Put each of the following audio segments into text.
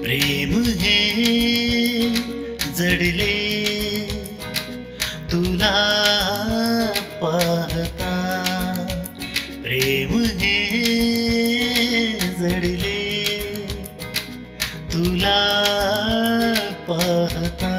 प्रेम हे जडले तुला पाहता, प्रेम हे जडले तुला पाहता।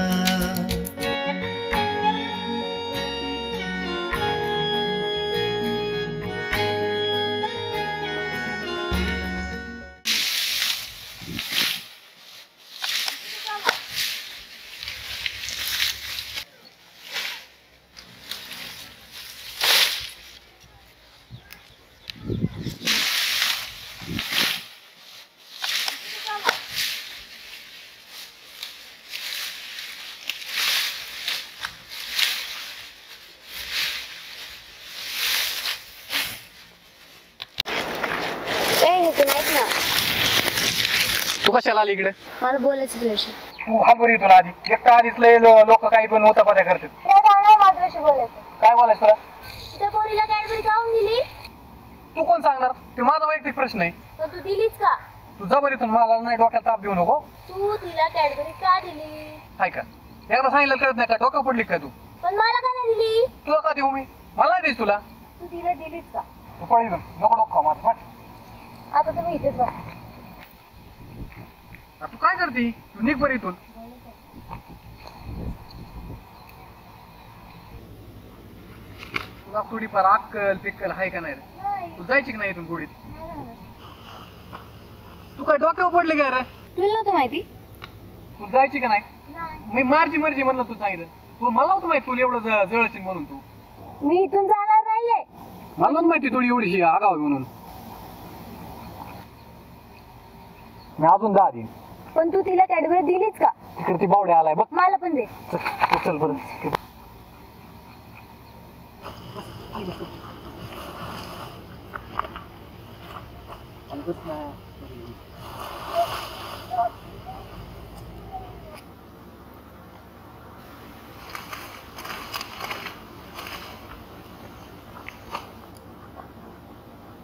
तू कशाला आली इकडे? मला बोलायचं तुझ्याशी। तू हा बरी तुला आधी एकटा आधीच लय लोक काही पण होता पत्या करतात। माझ्याशी बोलायचं काय बोलायचं तुला? त्या पोरीला कॅडबरी खाऊन दिली? तू कोण सांगणार? ते माझा वैयक्तिक प्रश्न आहे। पण तू दिलीच का? तू जबरीतून मला नाही डोक्यात ताप देऊ नको। तू तिला कॅडबरी का दिली? काय का एकदा सांगितलं कळत नाही का? डोकं पडली का तू? पण मला का नाही दिली? तुला का देऊ मी? मला नाही देस तुला। तू तिला दिलीच का? तू पळी नको डोकं माझं। आता तुम्ही इथेच बस। तू काय करते? तू निघ बरं इथून। तुला थोडीफार अक्कल पिक्कल आहे का नाही रे? तू जायची की नाही इथून गोडीत? तू काय डोक्यावर पडले काय रे? तुला नव्हतं माहिती? तू जायची का नाही? मी माझी मर्जी म्हणलं तू सांगितलं। तू मला नव्हतं माहिती तुला एवढं जळशील म्हणून। तू मी इथून जाणार नाहीये। मला नव्हतं माहिती थोडी एवढीशी आगाव म्हणून। मी अजून जा आधी। पण तू तिला कॅडबरी दिलीच का? तिकडे ती बावड्या आलाय बघ। मला पण दे। चल बरं।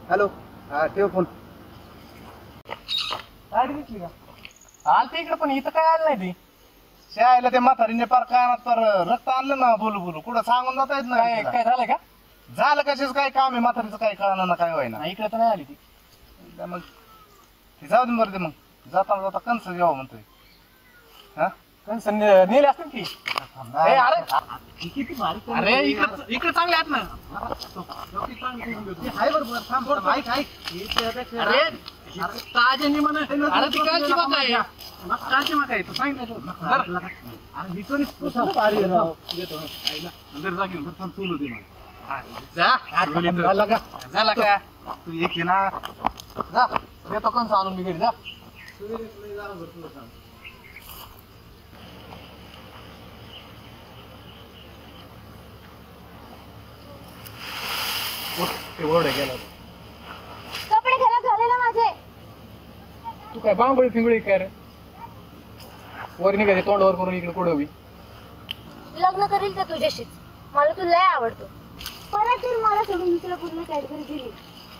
हॅलो, हा ठेव फोन। गाडी दिसली का? आलते इकडे पण इथं काय आलं नाही ती। शाळेला ते म्हातारीने पार कानात तर रक्त आणलं ना बोलू बोलू कुठं सांगून जाता येत काय नाही। काय झालंय का? झालं कशाच काय काम आहे म्हातारीचं काही कळणार ना काय व्हायना। नाही इकडे तर नाही आली ती। मग ते जाऊ दे बरं ते मग जाता जाता कंस जेव्हा म्हणतोय हा कंसन नेले असतील की? नाही. किती भारी अरे इकडे चांगले आहेत ना। हाय बरोबर थांब थोडं ऐक ऐक अरे ताज्याने म्हणा। अरे ती कालची मका आहे। कालची मका आहे तू सांगितलं। अरे विचारित कसं भारी आहे राव। अंदर जा घेऊन थांब सोलू दे मला। जा झाला का? तू एक आहे ना जा देतो कंस आणून मी घरी जा। कपडे खराब झाले ना माझे। तू काय बांगडी फिंगडी काय रे? वर निघाले तोंडावर करून इकडे कुठं उभी? लग्न करील तर तुझ्याशीच। मला तू लय आवडतो। परत जर मला सोडून दुसऱ्या पूर्ण कॅडबरी दिली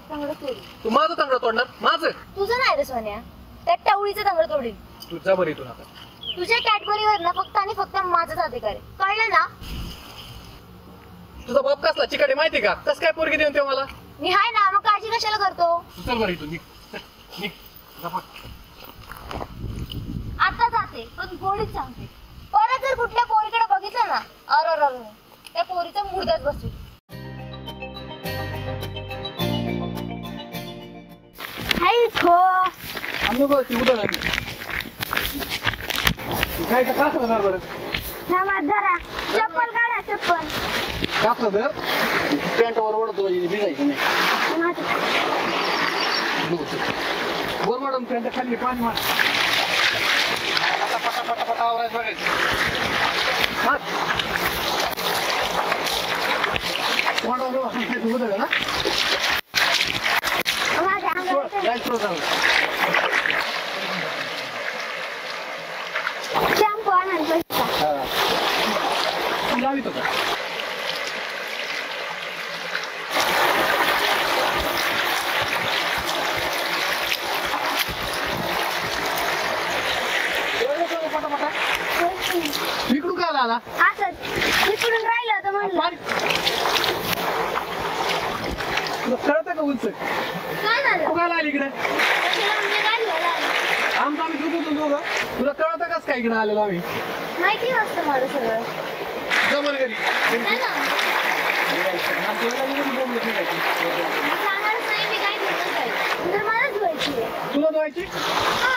चांगलं सोडून। तू माझं तंगड तोडणार? माझं तुझं नाही रे सोन्या, त्या टवळीचं तंगड तोडील। तू जा बरं इथून आता। तुझ्या कॅडबरीवर ना फक्त आणि फक्त माझाच अधिकार आहे, कळलं ना? तुझा बाप कसला चिकाटे माहिती का? कस काय पोरगी देऊन ते मला? मी हाय ना, मग काळजी कशाला करतो? तू चल बरं इथून निघ। निघ आता जाते पण गोडीच सांगते, परत जर कुठल्या पोरीकडे बघितलं ना अर त्या पोरीचा मुर्दाच बसू। हाय खो आम्ही बघ ती उद्या लागली। तू काय तर कसं होणार बरं? जरा चप्पल काढा, चप्पल कसं जर पॅन्टवर ओढतो भिजायचं नाही। वर मॅडम पॅन्ट खाली पाणी मार। पटापट आवरायचं बघायचं। उद्या ना शॅम्पू आणायला लावितो का? मला असंच इकडून राहिलं होतं म्हणलं. तुला कळतं का उंच तू काय झालं? काय आली इकडे कशाला म्हणजे राहिलं लागलं? आमचं आम्ही झोपतो दोघं तुला कळतं कस काय इकडे आलेलो आम्ही माहिती नसतं मला सगळं. जमल घरी नाही ना. सांगायचं नाही मी काय करतो काय. तर मलाच व्हायची आहे. तुला धुवायची हा.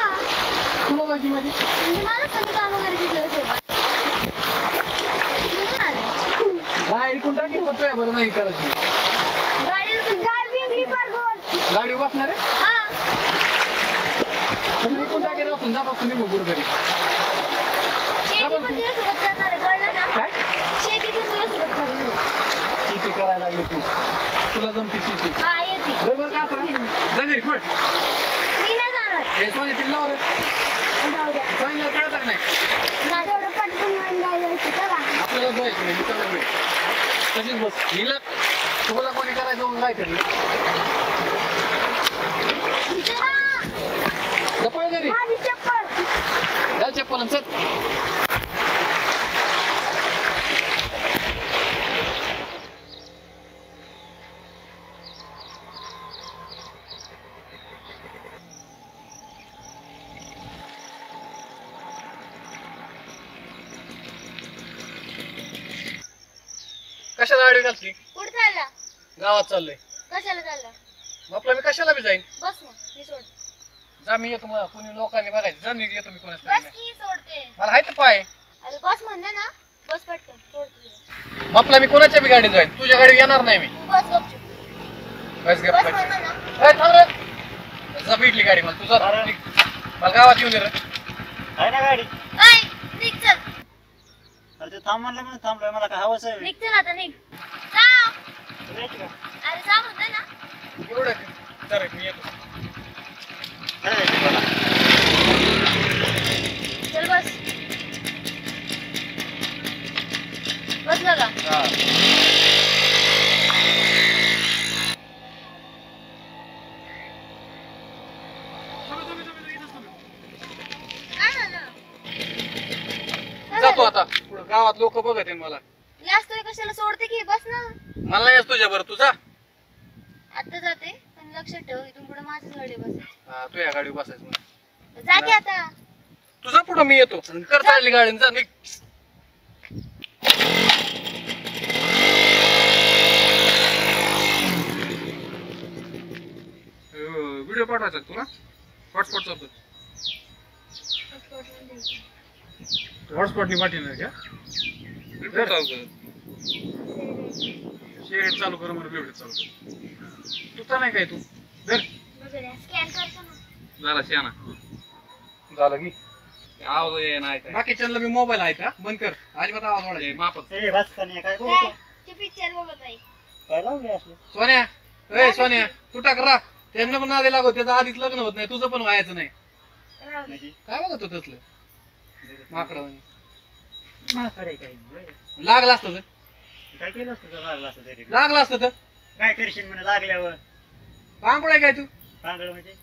तुला धुवायची माझी म्हणजे मला सगळं काम वगैरे दिलं सोबत. म्हणून आले. नाही ऐकून टाकी पत्तोय बरं नाही करायची गाडी वेगळी फार गोल. गाडी बसणार आहे हा. तुम्ही ऐकून टाकी राहून जा बसून निघू गुरु घरी शेती पण तुझ्यासोबत करणार आहे, कळलं ना? काय शेती पण तुझ्यासोबत करणार आहे. शेती करायला लागली तू तुला जमती शेती हा, येते. बरोबर का आता जा घरी खोट मी नाही जाणार. हे सोने तिला लाव रे जाऊ द्या. सांगितलं कळतं का नाही माझं एवढं पटकन मान जायचं चला. आपल्याला जायचं नाही चालू वेळ तशीच बस हिला तुम्हाला कोणी करायचं मग काय करेल चला. जपळ घरी माझी चप्पल. घाल चप्पल आणि चल कशाला गाडी घालती कुठं चालला? गावात चाललंय कशाला चालला? आपलं मी कशाला बी जाईन बस मग, मी सोड. जा मी येतो मला कोणी लोकांनी बघायचं जा मी येतो मी कोणाच बस की सोडते. मला हाय तर पाय अरे बस म्हणलं ना, बस पटकन सोड तुझं. आपला मी कोणाच्या बी गाडीत जाईन तुझ्या गाडी येणार नाही मी तू बस गपचूप. बस गप बस बस. म्हणलं ना. ए, थांब रे जा भेटली गाडी मला तुझा मला गावात येऊन दे रे आहे ना गाडी ऐ, निघ चल. अरे ते थांब म्हणलं म्हणून थांबलोय मला काय हवंच आहे निघ चल आता निघ. जा. अरे जा म्हणलं ना. एवढं तर मी येतो चल बस. बसलं का? हा काय झालं? काय जातो झालं? आता पुढं गावात लोक बघत आहे मला जास्त वेळ कशाला सोडते की बस ना. मला नाही येत तुझ्या बरं तुझा आता जाते पण लक्षात ठेव इथून पुढे माझ्याच गाडी बसायची. हा तू या गाडी बसायचं मला जा की आता. तुझा पुढं मी येतो आणि कर चालली गाडी जा निघ व्हिडिओ पाठवायचा तुला हॉटस्पॉट चालतो हॉटस्पॉटनी पाठवणार का शेअर चालू कर मला व्हिडिओ चालू कर तू तर नाही काय तू धर स्कॅन करतो ना. झाला शहाणा झालं की आवाज ये नाही बाकीच्यांना मी मोबाईल आहे का बंद कर अजिबात आवाज वाढायचा मापच ए बस कन्या काय काय? बोलतो ते पिक्चर बघत आहे. काय लावले असले सोन्या ए सोन्या तू टाक रा त्यांना पण नादी लागो त्याचं आधीच लग्न होत नाही तुझं पण व्हायचं नाही म्हणजे काय बघत होत तसलं माकडा माकडे काय लागलं असतं तर काय केलं असतं तर लागलं असतं तरी लागलं असतं तर काय करशील म्हणे लागल्यावर पांगुळ आहे काय तू पांगळ म्हणजे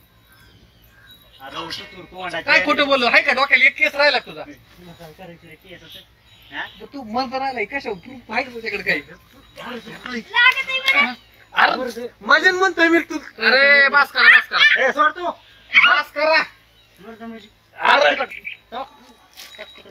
अरे सुतूर कोंडाची काय खोटं बोललो हाय का डोक्याला एक केस राहिला का तुझा काय करायचं रे केस असं हा तर तू मन तर राहिलाय कशा प्रूफ आहे का तुझ्याकडे काही लागत आहे बरं. अरे माझ्या म्हणतोय मी तू अरे बास करा ए सोड तू बास करा बरं म्हणजे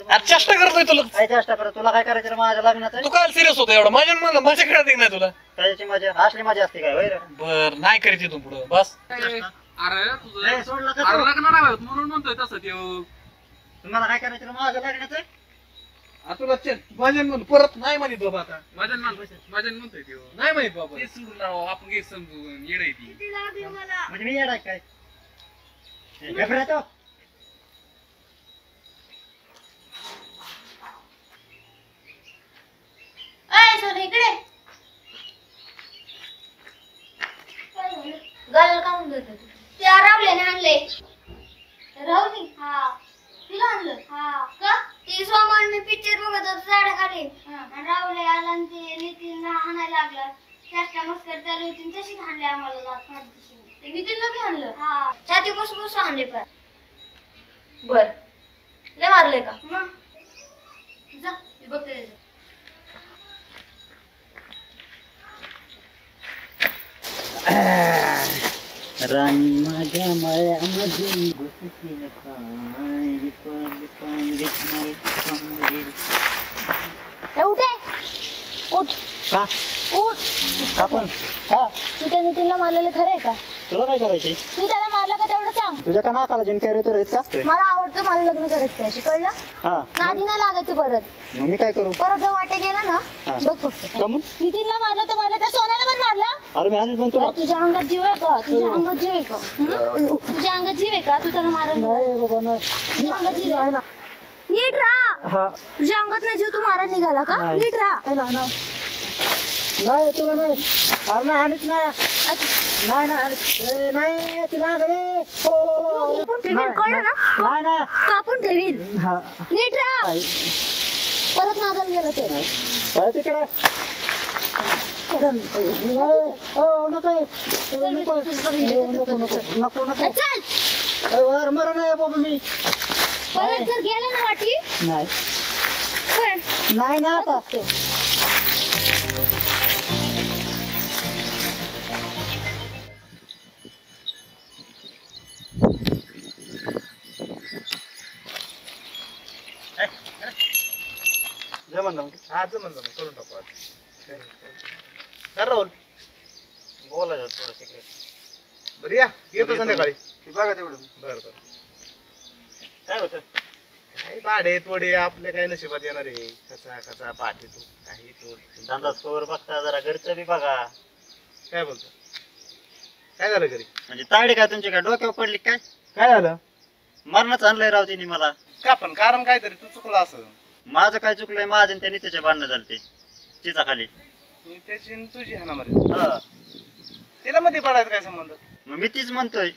अरे चेष्टा करतोय तुला काय चेष्टा करत तुला काय करायचं रे माझ्या लग्नाचं तू काय सिरियस होतो एवढं माझ्या म्हणलं माझ्या खेळात नाही तुला त्याची मजा असली मजा असते काय होय रे बर नाही करायची तू पुढं बस अरे तुझं ए, सोडलं का अरे तू? लग्न नाही होत म्हणून म्हणतोय तसं ते तुम्हाला काय करायचं रे माझ्या लग्नाचं तुला माझ्या म्हणून परत नाही म्हणत बाबा आता माझ्या म्हणतोय ते नाही म्हणत बाबा ते सोडून राव आपण घे समजून येडं आहे ती किती लागली मला. म्हणजे मी येणार काय ए, घाबरत हो? ऐ सोड इकडे. गालाला का म्हणत होता तू? ते रावल्याने आणले. रावली? हा. तुला आणलं? हा. का? ती सोमवार मी पिक्चर बघत होतो झाडाखाली. आणि रावले आला आणि ते नितीनला हाणायला लागला. चेष्टा मस्कर चालू होती आणि तशीच हाणले आम्हाला लाथ मारतीशी. ते नितीनला बी हाणलं? हा. छाती बसून हाणले पण. बर. लय मारले का? मग. जा मी बघते त्याचं. राणी माझ्या मळ्यामध्ये बसतील काय उठे उठ का उठ का पण का तू त्या नितीनला मारलेलं खरं आहे का? तुला काय करायचंय तू त्याला मारलं का तेवढं सांग. तुझ्या का नाकाला जिंकायला येतो रे का मला आवडतं मला लग्न करायचं त्याशी कळलं. हा नादी नाही लागायचं परत. मग मी काय करू परत जर वाटे गेला ना हा. बघ फक्त का मग नितीनला मारलं तर मारलं त्या सोन्याला पण मारलं. अरे मी आधीच म्हणतो अरे, तुझ्या अंगात जीव आहे का? तुझ्या अंगात जीव आहे का? हं? तुझ्या अंगात जीव आहे का? तू त्याला मारलं नाही बाबा नाही तुझ्या अंगात जीव आहे ना. नीट राहा. हा तुझ्या अंगात नाही जीव तू मारायला निघाला का? नाही. नीट राहा. नाही तुला नाही अरे नाही आणत नाही नाही नाही तुला कापून ठेवील कळलं ना? नाही नाही कापून ठेवील. हा नीट राहा. परत नादाला गेलं ते. काय तिकडे नको नको चल मरा नाही बाबा मी परत जर गेला ना वाटी नाही पण नाही ना आता जमन ना हा जमन जमन करून टाकू आज काय राहुल बोलायचं थोडं सिक्रेट बरं या येतो संध्याकाळी बघा तेवढं बरं बरं काय होतं काही भाडे तोडे आपले काय नशिबात येणार आहे कसा कसा पाठी तू काही तू धंदा स्कोर बघता जरा घरचं बी बघा काय बोलतो काय झालं घरी म्हणजे तायडे काय तुमच्या काय डोक्यावर पडली काय काय झालं मरणच आणलंय राव तिने मला का पण कारण काय तरी तू चुकला असं माझं काय चुकलंय माझं आणि त्या नित्याच्या भांडणं झालते चिचा खाली त्याची आणि तुझी हाणामारी हा तिला मध्ये पडायचं काय संबंध मग मी तीच म्हणतोय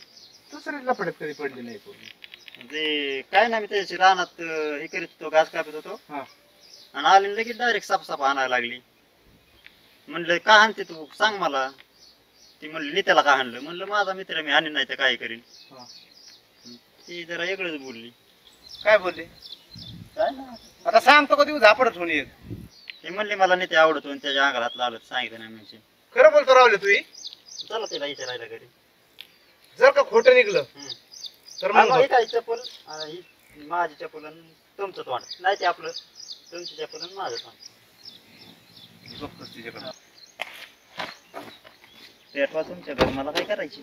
दुसऱ्याला पडत कधी पडली नाही पूर्ण ते काय नाही मी त्याची रानात हे करीत होतो घास कापत होतो हा आणि आली लगेच डायरेक्ट साप आणायला लागली म्हणलं का आणते तू सांग मला ती म्हणली नित्याला का आणलं म्हणलं माझा मित्र मी आणीन नाही तर काय करीन हा. ती जरा वेगळंच बोलली काय बोलले काय नाही आता सांगतो कधी झापडत होणी एक ती म्हणली मला नित्या आवडतो आणि त्याच्या अंगाला हात लावलं सांगितलं नाही म्हणजे खरं बोलतो रावले तू चला तिला विचारायला घरी जर का खोटं निघलं तर मग ही काय चप्पल ही माझी चप्पल आणि तुमचं तोंड नाही ते आपलं तुमची चप्पल आणि माझं तोंड बघतोस तिच्याकडं पेटवा तुमच्या घर मला काय करायची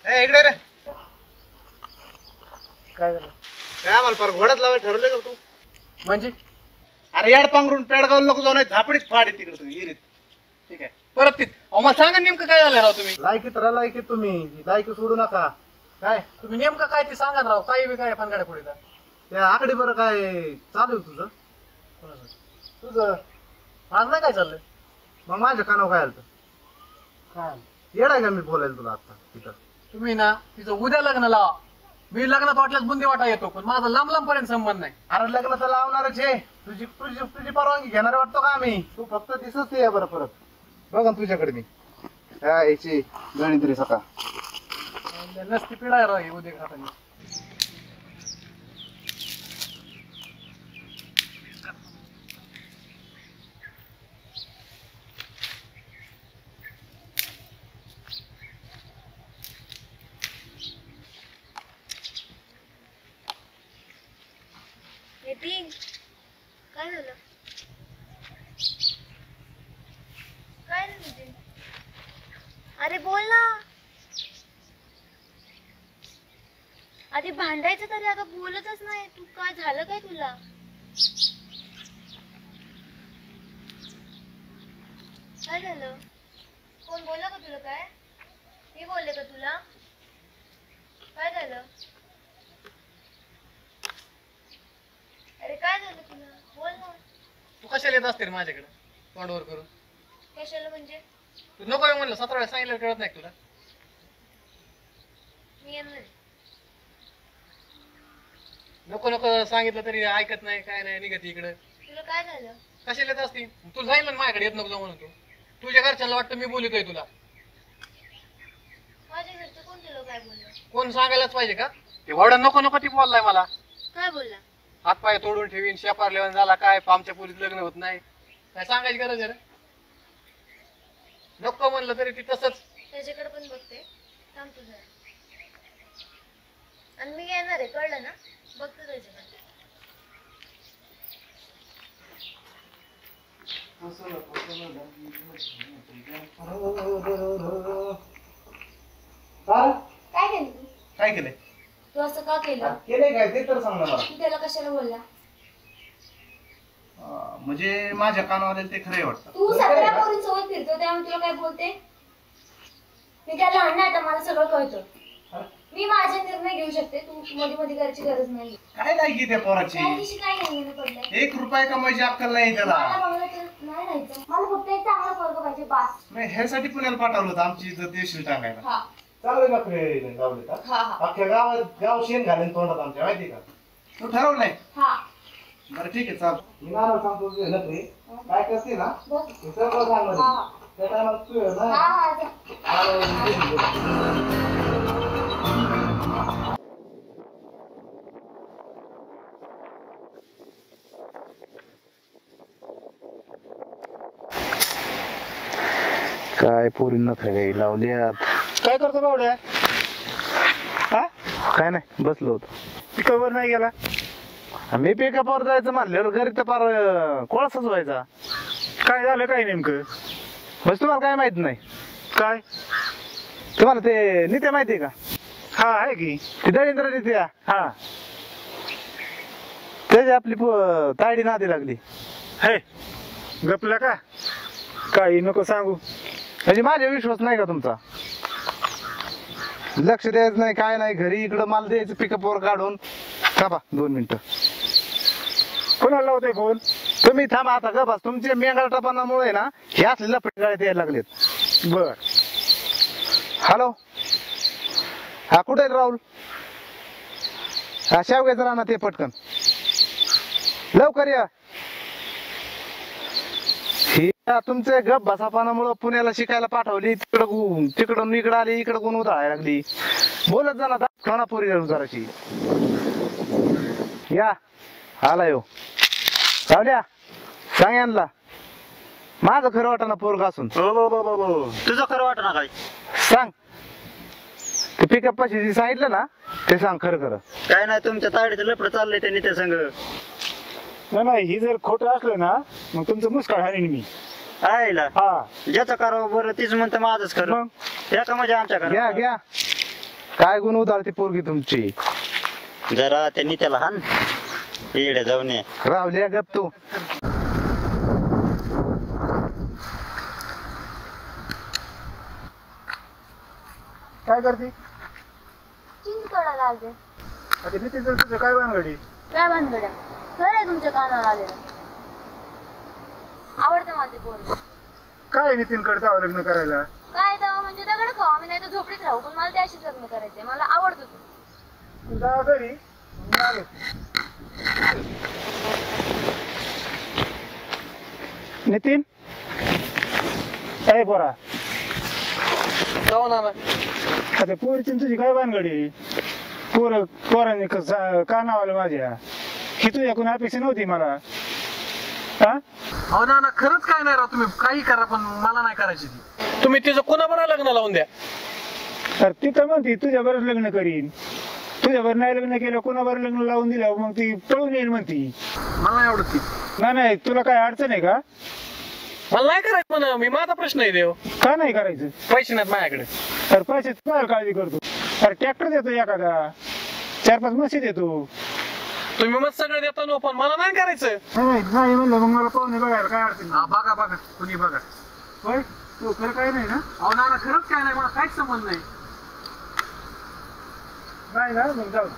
ए, इकडे रे काय झालं काय आम्हाला फार घोड्यात लावायला ठरवलं का तू म्हणजे अरे याड पांघरून पेडगाव नको जाऊन झापडीच फाडी तिकडे तू इरीत ठीक आहे परत तीच अहो मला सांगा नेमकं काय झालं राव तुम्ही लायकीत राहा लायकीत तुम्ही लायकी सोडू नका काय तुम्ही नेमकं काय ते सांगा ना राव काही बी काय पानगाड्या पुढे त्या आकडे बरं काय चालू आहे तुझं तुझं आज नाही काय चाललंय मग माझ्या कानावर काय आलं काय येडाय का मी बोलायला तुला आता तिथं तुम्ही ना तिचं उद्या लग्न लावा मी लग्नात वाटल्यास बुंदी वाटा येतो पण माझा लांब लांब पर्यंत संबंध नाही अरे लग्न तर लावणारच आहे तुझी तुझी तुझी परवानगी घेणार वाटतो का आम्ही तू फक्त दिसत ये बरं परत बघ ना तुझ्याकडे मी हा याची गणित्री सका नसती पिढा आहे राव ही उद्या खाताना नितीन काय झालं काय झालं नितीन अरे बोल ना आधी भांडायचं तरी आता बोलतच नाही तू काय झालं काय तुला काय झालं कोण बोललं का तुला काय मी बोलले का तुला काय झालं अरे काय झालं तुला बोल ना तू कशाला येत असते रे माझ्याकडे तोंडवर करून कशाला म्हणजे तू नको आहे म्हणलं 17 वेळा सांगितलं कळत नाही का तुला मी येणार आहे. नको नको सांगितलं तरी ऐकत नाही काय नाही निघत इकडं तुला काय झालं कशाला येत असती तुला सांगितलं ना माझ्याकडे येत नको जाऊ म्हणून तू तुझ्या घरच्यांना वाटतं मी बोलतोय तुला काय बोलला? कोण सांगायलाच पाहिजे का? ते वडा नको नको ती बोललाय मला. काय बोलला? हातपाय तोडून ठेवीन, शेपार लेवून झाला काय, आमच्या पुरीत लग्न होत नाही. काय सांगायची गरज आहे रे? नको म्हणलं तरी ती तसंच. त्याच्याकडे पण बघते. थांब तू जरा. आणि मी येणार आहे, कळलं ना? बघते त्याच्याकडे. काय केलं तू? काय केलंय? तू असं का केलं? केलंय काय ते तर सांग ना मला. तू त्याला कशाला बोलला? म्हणजे माझ्या कानावर ते खरंय वाटतं. तू सगळ्या पोरींसोबत फिरतो त्यामुळे तुला काय बोलते? मी काय लहान नाही, आता मला सगळं कळतं. मी माझे निर्णय घेऊ शकते, तू मध्ये मध्ये करायची गरज नाही. काय लायकी त्या पोराची? त्या दिवशी काय घेणं पडलंय? 1 रुपया कमायची अक्कल नाही त्याला. मला बंगल्यात नाही राहायचं, मला फक्त एक चांगला पोरगा पाहिजे, बास. नाही ह्यासाठी पुण्याला पाठवलं होतं आमची इज्जत देशील टाकायला. हा चांगले नखरे लावले का? हा हा अख्ख्या गाव शेण घालेन तोंडात आमच्या, माहिती का? तू ठरवलंय? हा. बरं ठीक आहे, चाल. मी नाव सांगतो तुझे नखरे काय करते ना बस. हे सगळं सांग मध्ये. हा त्या टायमाला तू आहे हा ना. हा जा. काय पोरींना काही लावल्यात. काय करतो बावड्या? हा काय नाही, बसलो होतो. पिकावर नाही गेला? मी पिकापावर जायचं म्हणल्यावर घरी तर फार कोळसाच व्हायचा. काय झालं काय नेमकं? बस तुम्हाला काय माहित नाही? काय? तुम्हाला ते नित्या माहितीये का? हा आहे की. ती दळींद्र नित्या. हा त्याची आपली तायडी नादी लागली. हे गपला का? काही नको सांगू. म्हणजे माझा विश्वास नाही का तुमचा? लक्ष द्यायचं नाही काय नाही, घरी इकडं माल द्यायचं पिकअपवर काढून. थांबा 2 मिनिटं. कोणाला लावतोय फोन? तुम्ही थांबा आता का बस. तुमच्या मेंगाळटापणामुळे ना हे असलेल्या फटकाळ्यात यायला लागलेत. बर. हॅलो, हा कुठे आहे राहुल? हा शेवग्याचं राहणार ते पटकन लवकर या. ही तुमच्या गप बसापानामुळं पुण्याला शिकायला पाठवली, तिकडून इकडं आली, इकडं कोण उधळायला लागली. बोलत जा ना खानापुरी जराशी. या आला यो रावल्या, सांग यांना माझं खरं वाटाणा पोरगा असून. तुझं खरं वाटत ना काय? सांग ते पिकअप पाशी जे सांगितलं ना ते सांग खरं खरं. काय नाही, तुमच्या ताडीचं लफडं चाललंय त्यांनी त्या संग. नाही ही जर खोटं असलं ना मग तुमचं मुस्काळ हाणीन मी. आईला हा ज्याचं करावं बरं तीच म्हणतं माझंच खरं. या का म्हणजे आमच्या घ्या घ्या. काय गुण उधारती पोरगी तुमची. जरा त्यांनी त्याला हान इकडे जाऊन ये. रावल्या गप तू. काय करते? चिंच तोडायला आलते. आता नितीन तुझं काय भानगडी? काय भानगड्या? खरं आहे तुमच्या कानावर आलेलं. आवडतं माझे पोरग. काय नितीन कडे जावं लग्न करायला? काय तेव्हा म्हणजे दगड खाऊ, आम्ही नाही तर झोपडीत राहू, पण मला त्याशीच लग्न करायचंय. मला आवडतो तू. जा घरी मी आलो. नितीन ए पोरा, जाऊ ना. आता पोरीची तुझी काय भानगडी? पोरांनी का नावाला माझ्या ही तुझ्या कोणी अपेक्षा नव्हती मला. हा हो ना, खरंच काय नाही राव. तुम्ही काही करा पण मला नाही करायची ती. तुम्ही तिचं कोणाबरोबर लग्न लावून द्या. तर ती तर म्हणती तुझ्या बरोबर लग्न करीन. तुझ्या बरोबर नाही लग्न केलं, कोणाबरोबर लग्न लावून दिलं मग ती पळून येईल म्हणती. मला नाही आवडत ती. नाही तुला काय अडचण आहे का? मला नाही करायचं म्हणा. मी माझा प्रश्न आहे देव. का नाही करायचं? पैसे नाहीत माझ्याकडे. तर पैसे काय काळजी करतो? अरे ट्रॅक्टर देतो एखादा, 4-5 म्हशी देतो. तुम्ही मग सगळं देता नो, पण मला नाही करायचं. नाही म्हणलं मग मला पाहुणे बघायला काय अडचण हा बघा बघा, कुणी बघा. होय तू खरं काय नाही ना? अहो ना खरंच काय नाही, मला काहीच संबंध नाही. नाही ना मग जाऊ.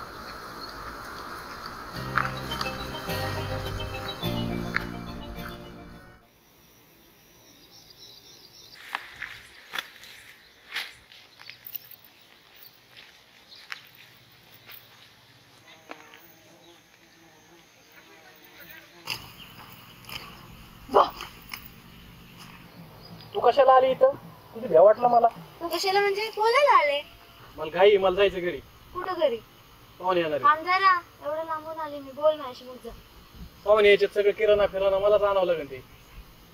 तू कशाला आली इथं? तुझी भ्या वाटलं मला. तू कशाला म्हणजे बोलायला आले? मला घाई, मला जायचं घरी. कुठं घरी? पाहुणे येणार आहे. थांब जरा, एवढं लांबून आले मी, बोल माझ्याशी मग जा. पाहुणे याच्यात सगळं किराणा फिराणा मलाच आणावं लागेल. ते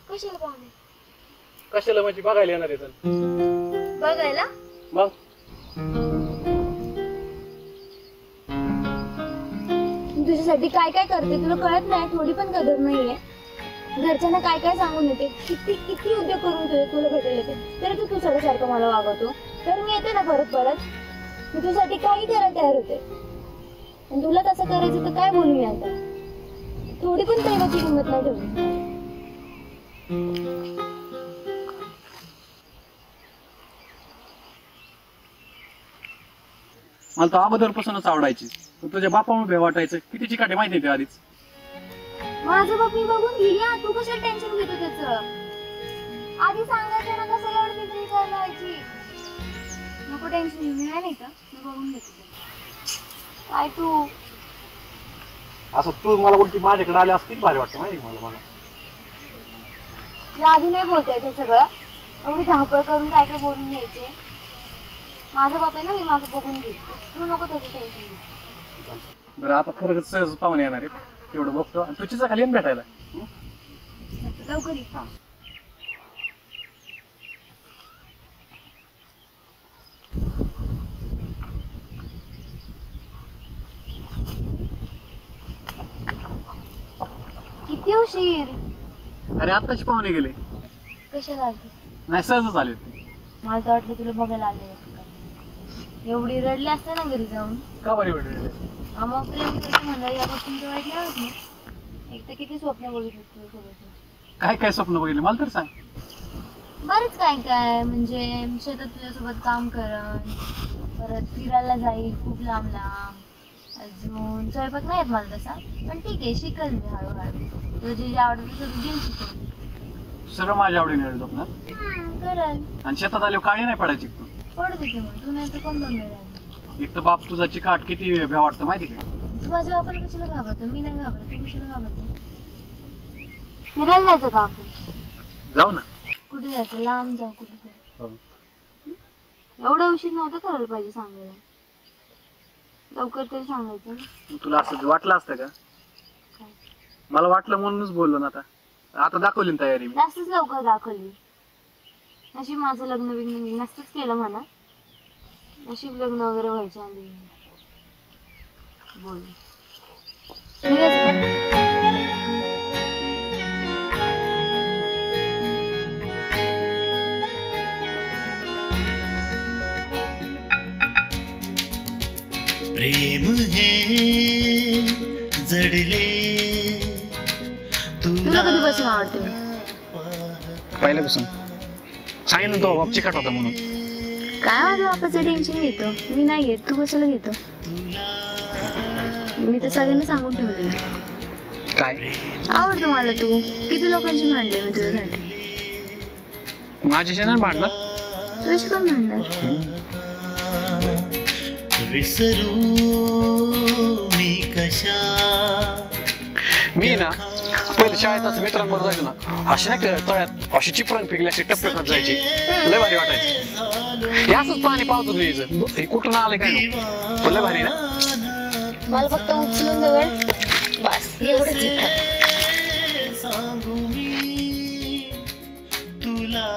कशाला पाहुणे? कशाला म्हणजे बघायला येणार आहेत. बघायला? मग तुझ्यासाठी काय काय करते तुला कळत नाही, थोडी पण कदर नाहीये. घरच्यांना काय काय सांगून येते, किती किती उद्योग करून तुला भेटायला येते, तरी तू सारखं मला वागवतो. तर मी येते ना परत परत, मी तुझ्यासाठी काही करायला तयार होते. आणि तुला तसं करायचं तर काय बोलू मी आता? थोडी पण प्रेमाची किंमत नाही ठेवली. मला तर अगोदरपासूनच आवडायची. तुझ्या बापामुळे वाटायचं. किती चिकाटे माहिती आहे ते आधीच. माझं बाप मी बघून घेईया, तू कशाला टेन्शन घेतो त्याचं? आधी सांगायचं ना, कशाला एवढं तिथे विचारला व्हायची. नको टेन्शन घेऊ, मी नाही का, मी बघून घेते. काय तू असं तू मला बोलती माझ्याकडे आले असं किती भारी वाटतं माहिती मला. मला या आधी नाही बोलता येते सगळं, एवढी धावपळ करून काय काय बोलून घ्यायचे. माझं बाप आहे ना, मी माझं बघून घेते, तू नको त्याचं टेन्शन घेऊ. बरं आता खरंच सहज पाहुणे येणार आहेत, तेवढं बघतो. आणि तुझीच खाली येऊन भेटायला. लवकर ये. किती उशीर? अरे आत्ताच पाहुणे गेले. कशाला आली? नाही सहजच आले. मला तर वाटलं तुला बघायला आले. एवढी रडली असते ना घरी जाऊन. का बरी वाटली? मग प्रेम करते म्हणलं, या गोष्टींचं वाईट नाही होत ना. एक तर किती स्वप्न बघितलं तुझ्यासोबत. काय काय स्वप्न बघितले मला तर सांग. बरंच काय काय, म्हणजे शेतात तुझ्यासोबत काम करन, परत फिरायला जाईल खूप लांब लांब. अजून स्वयंपाक नाही येत मला तसा, पण ठीक आहे, शिकल मी हळूहळू. तुझं जे आवडतं सगळं घेऊन शिकवलं. सगळं माझ्या आवडीने वेळ झोपणार. करल. आणि शेतात आल्यावर काळी नाही पडायची तू. पडू देते मग, तू नाही तर कोण बघणार? एक तर बाप तुझा चिकाट किती भ्या वाटतं माहिती का? तू माझ्या बापाला कशाला घाबरतो? मी नाही घाबरत, तू कशाला घाबरतो? फिरायला जायचं का आपण? जाऊ ना. कुठे जायचं? लांब जाऊ कुठे हो. एवढा उशीर नव्हतं करायला पाहिजे सांगायला. लवकर तरी सांगायचं ना. तुला असं वाटलं असतं का? काय? मला वाटलं म्हणूनच बोललो ना. आता दाखवली ना तयारी मी. जास्तच लवकर दाखवली. नशीब माझं लग्न बिग्न नसतंच केलं म्हणा. नशीब लग्न वगैरे व्हायच्या आधी बोल. प्रेम हे जडले तुला कधीपासून आवडते? पहिल्यापासून सांगितलं तो बाप चिकाट होता म्हणून. काय माझ्या बापाचं टेन्शन घेतो? मी नाही घेत, तू कशाला घेतो? मी तर सगळ्यांना सांगून ठेवले. काय आवडतो मला तू. किती लोकांशी मांडले मी तुझ्यासाठी. माझ्याशी नाही भांडणार. तुझ्याशी पण मांडणार. विसरू मी कशा. मी ना पहिले शाळेत असं मित्रांबरोबर जायचो ना, अशी नाही का तळ्यात अशी चिपरण पिकली अशी टप्पे खात जायची. लय भारी वाटायचं. हे असंच पाणी पावतो तुझं. हे कुठून आलं काय लय भारी ना. मला फक्त उचलून जवळ बस एवढंच. सांगू मी तुला.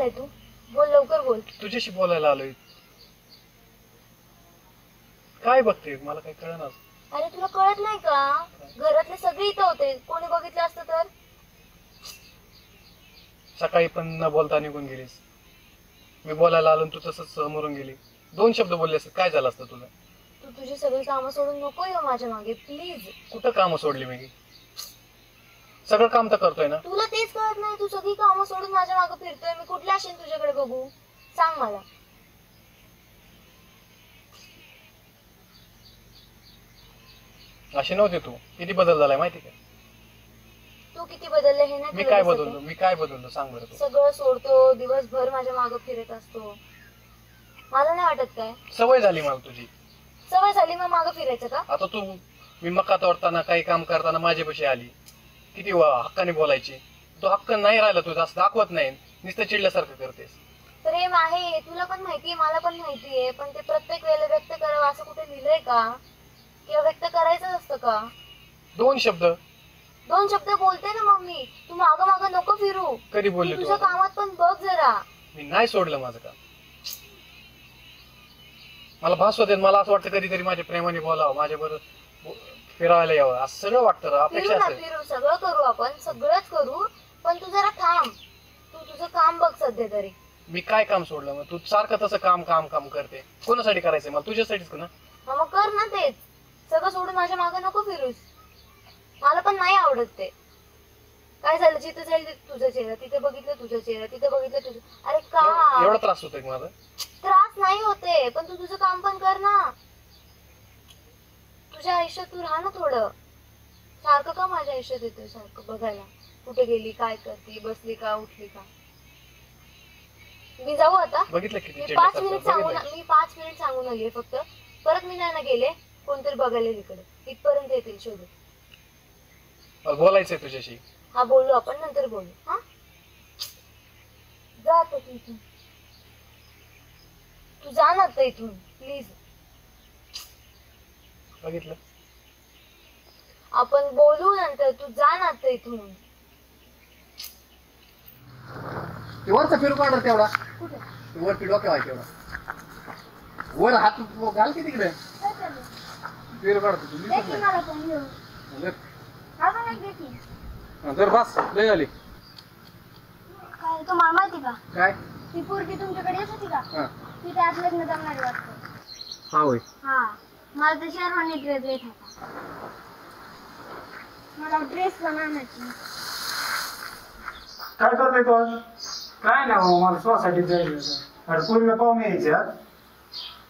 आलाय तू? बोल लवकर बोल. तुझ्याशी बोलायला आलोय. काय बघते मला काही कळणार. अरे तुला कळत नाही का? घरातले सगळे इथं होते, कोणी बघितलं असतं तर? सकाळी पण न बोलता निघून गेलीस. मी बोलायला आलो तू तसंच समोरून गेली. 2 शब्द बोलले असते काय झालं असतं तुला? तू तुझी सगळी कामं सोडून नको येऊ माझ्या मागे प्लीज. कुठं कामं सोडली मी? सगळं काम तर करतोय ना. तुला तेच कळत नाही, तू सगळी कामं सोडून माझ्या मागे फिरतोय. मी कुठल्या असेल तुझ्याकडे बघू? सांग मला. अशी नव्हती तू. किती बदल झालाय माहिती का? तू किती बदलले हे नाही मी कळत काय सध्या. बदललो? मी काय बदललो सांग बरं तू. सगळं सोडतो, दिवसभर माझ्या मागे फिरत असतो. मला नाही वाटत काय? सवय झाली मला तुझी. सवय झाली मग मागे फिरायचं का? आता तू मी मका तोडताना काही काम करताना माझ्यापाशी आली. किती हक्काने बोलायची. तो हक्क नाही राहिला तुझा, असं दाखवत नाही. नुसतं चिडल्यासारखं करतेस. प्रेम आहे, तुला पण माहितीये, मला पण माहितीये, पण ते प्रत्येक वेळेला व्यक्त करावं असं कुठे लिहिलंय का? किंवा व्यक्त करायचं असतं का? 2 शब्द 2 शब्द बोलते ना मम्मी. तू मागं मागं नको फिरू. कधी बोलले तू तू? तुझ्या कामात पण बघ जरा. मी नाही सोडलं माझं काम. मला भास होते. मला असं वाटतं कधीतरी माझ्या प्रेमाने बोलावं, माझ्याबरोबर फिरायला यावं, असं सगळं वाटतं. फिरू अपेक्षा ना असेल. फिरू, सगळं करू आपण, सगळंच करू. पण तू जरा थांब. तू तुझं काम बघ सध्या तरी. मी काय काम सोडलं? मग तू सारखं तसं काम काम काम करते. कोणासाठी करायचंय मला? तुझ्यासाठीच ना. हा मग कर ना तेच. सगळं सोडून माझ्या मागे नको फिरूस. मला पण नाही आवडत ते. काय झालं, जिथे जाईल तुझा चेहरा, तिथे बघितलं तुझा चेहरा, तिथे बघितलं तुझं. अरे का एवढा त्रास होतोय मला? त्रास नाही होते, पण तू तुझं काम पण कर ना. तुझ्या आयुष्यात तू राहा ना थोडं. सारखं का माझ्या आयुष्यात येतोय सारखं बघायला? कुठे गेली, काय करते, बसली का, उठली का? मी जाऊ आता. बघितलं किती मी 5 मिनिट चिडल्यासारखं? मी 5 मिनिट सांगून आले फक्त. परत मी नाही ना गेले. कोणतरी बघायला इकडे इथपर्यंत येतील शोधून. मला बोलायचंय तुझ्याशी. हा बोलू आपण, नंतर बोलू. हा जा आता तू इथून. तू जा ना आता इथून प्लीज. बघितलं? आपण बोलू नंतर. तू जा ना आता इथून. वरचा फिरू काढ तेवढा. कुठे वरती डोक्यावर आहे तेवढा. वर हात घाल की तिकडे. काय चाललंय? फिरू काढतो तू. दे की मला पण घेऊन. हा पण एक दे की. जर बस लय झाली. काय तुम्हाला माहिती का, काय? ती पोरगी तुमच्याकडे येत होती का? हा. ती त्यात लग्न जमणारी वाटतं. हा होय. हा मला तर शेरवानी ड्रेस येत होता. मला ड्रेस पण आणायची. काय करतोय तू आज? काय ना हो, मला स्वसाठी जायचं. अरे पूर्ण पाहुणे यायच्या.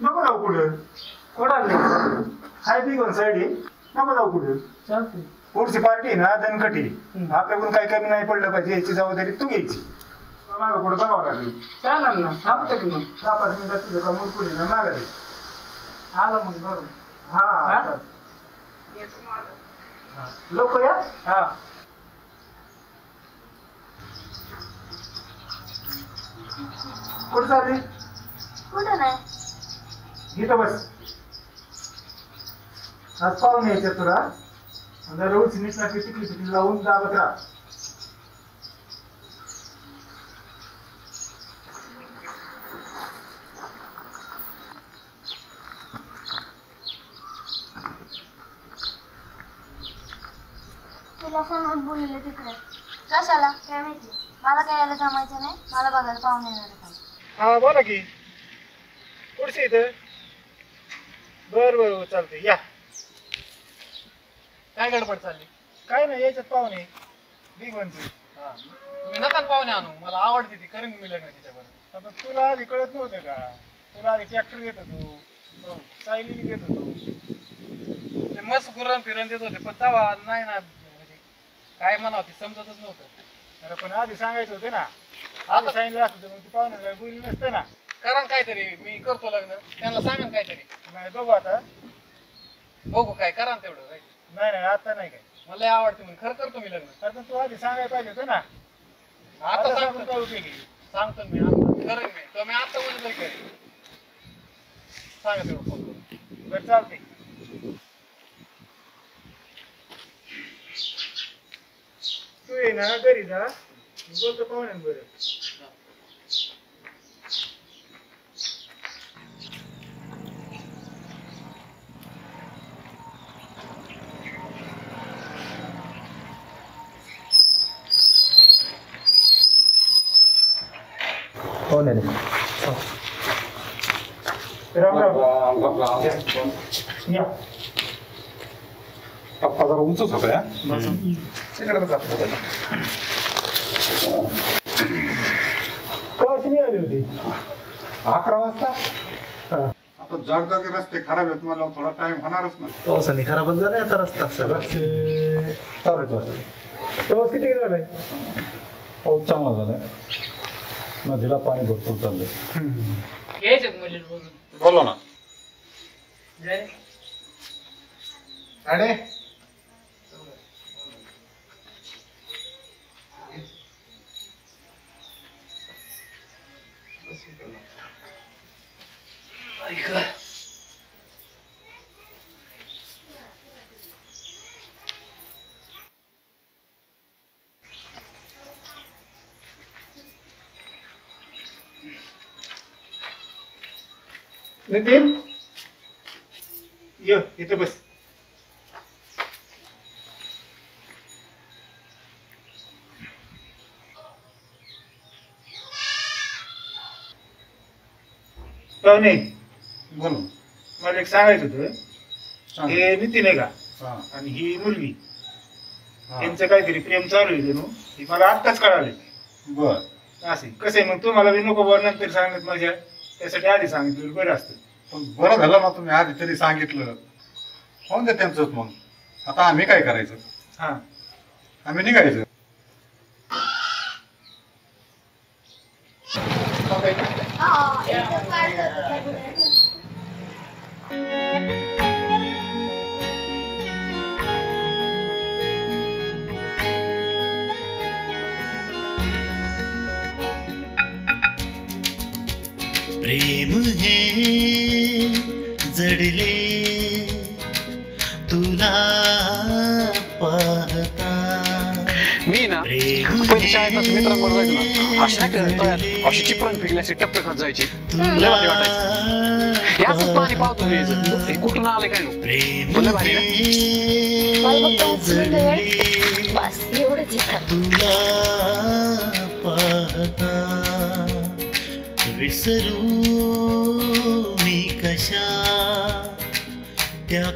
नको जाऊ कुठं. कोणाला हाय बी कोण साईड नको जाऊ कुठं. चालते. पुढची पार्टी आहे ना दणकटी. आपल्याकडून काही कमी नाही पडलं पाहिजे. याची जबाबदारी तू घ्यायची. मागं पुढे बघावं लागेल. चालेल ना. थांबतो की मग 10-5 मिनिटात तुझं का मुरकुडी ना मागायला आलं मग बरोबर. हा लोक या. हा कुठं चालली? कुठं नाही. इथं बस. आज पाहुणे यायच्या तुला. रोज निसला टिकली लावून दाबत राहा. तुला फोनवर बोलले तिकडे कशाला काय माहिती. मला काय यायला जमायचं नाही. मला बघायला पाहुणे येणार आहे. हा बोला की. पुढचे इथं. बर चालतंय या. काय गडबड चालली? काय नाही यायच्यात पाहुणे बिग वनची. तुम्ही नका पाहुणे आणू. मला आवडते ती. करेन मी लग्न तिच्याबरोबर. आता तुला आधी कळत नव्हतं का? तुला आधी ट्रॅक्टर घेत होतो, सायली घेत होतो. ते मस्त गुरण फिरण देत होते पण तेव्हा नाही ना म्हणजे काय म्हणावं ते समजतच नव्हतं. अरे पण आधी सांगायचं होते ना. आधी सांगितलं असतं मग तू पाहुण्याला बोलली नसतं ना. करा काहीतरी. मी करतो लग्न. त्यांना सांगा ना काहीतरी. नाही बघू आता. बघू काय करा ना तेवढं. नाही आता नाही काय. मला लय आवडते म्हणून खरं करतो मी लग्न. आता तू आधी सांगायला पाहिजे होतं ना. आता सांगून सांगतो. काय उपयोगी? सांगतो मी आता करेन मी. तर मी आता बोलतो करेन. सांगा तेवढं फोन करून. बरं चालते. तू ये ना घरी जा. बोलतो पाहुण्यान बरं. पाहुण्याने राम राम या पप्पा जरा उंचच होता या कशी निघाली होती 11 वाजता. आता जागजागे रस्ते खराब आहेत मला थोडा टाइम होणारच ना. पावसाने खराबच झाला आता रस्ता सगळं प्रवास किती झालाय पाऊस चांगला झालाय. नदीला पाणी भरपूर चाललंय. बोला ना. अरे नितीन ये इथे बस. पाहुणे बोला. मला एक सांगायचं होतं. सांग. हे नितीन आहे का हा. आणि ही मुलगी हा. यांचं काहीतरी प्रेम चालू आहे जणू. हे मला आत्ताच कळाले. बर. असे कसं आहे मग तुम्हाला बी नको बोल नंतर सांगत माझ्या त्यासाठी आधी सांगितलं बरं असतं. पण बरं झालं ना तुम्ही आधी तरी सांगितलं. होऊन दे त्यांचंच मग. आता आम्ही काय करायचं. हा आम्ही निघायचं. हा, इथं पाय करतो. प्रेम हे जडले तुला पाहता. मी ना पहिले शाळेत असं मित्रांबरोबर जायचो ना, अशी नाही का तळ्यात अशी चिपळूण पिकली असे टप्पे खात जायचे. लय भारी वाटायचं. हे असंच पाणी पावतो यायचं. हे कुठून आले काय नको. प्रेम लय भारी ना. बस एवढंच इथं. तुला पाहता विसरू मी कशा त्या